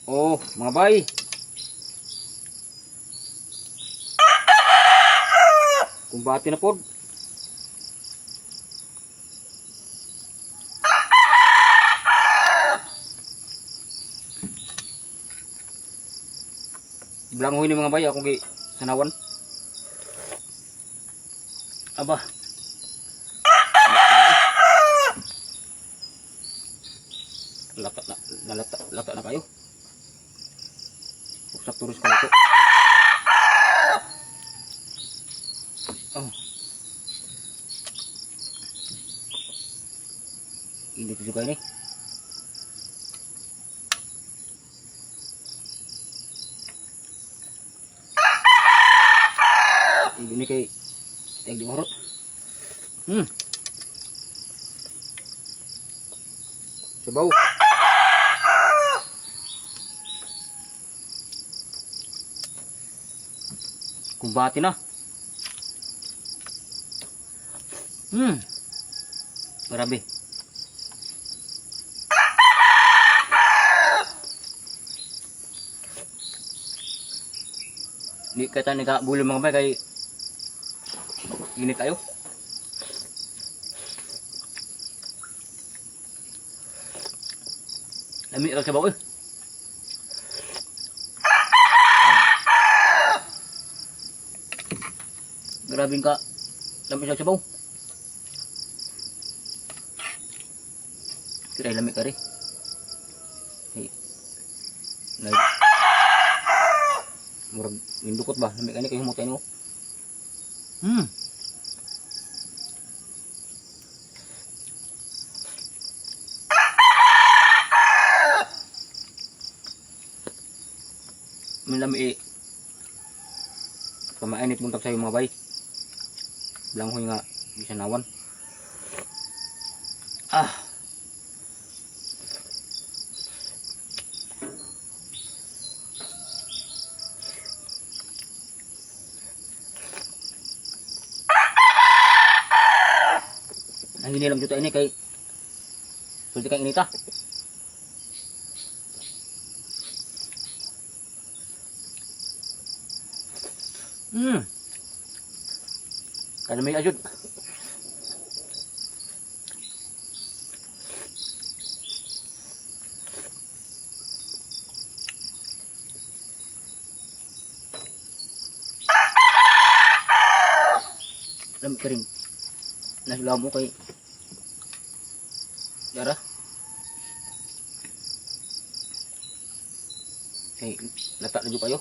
Oh, mga bay. Kumbati na pod. Blangoy ni mga bay ako gi sanawan. Aba. Lata na kayo. Uksak turus ko na ito. Oh. Ini juga ini. Ini kayak yang diorot. Sebau. Kumbati na. Grabe. Di kata ni kak bulu mga bay kay init tayo. Lami ra sa bawo. Grabing ka. Lami sa sabaw. Kira lami ka rin. Hey. Murag nindukot ba? Lami ka ni kayo humutay mo. Lami pamainit muntag sa'yo mga bay. Blanghoy nga bisanawan. Ang hinilam juta ini kay sulti kang inita. Kada may ajud. Alam ka rin. Nasulaw mo kay Dara. Hey, lata na dyan kayo.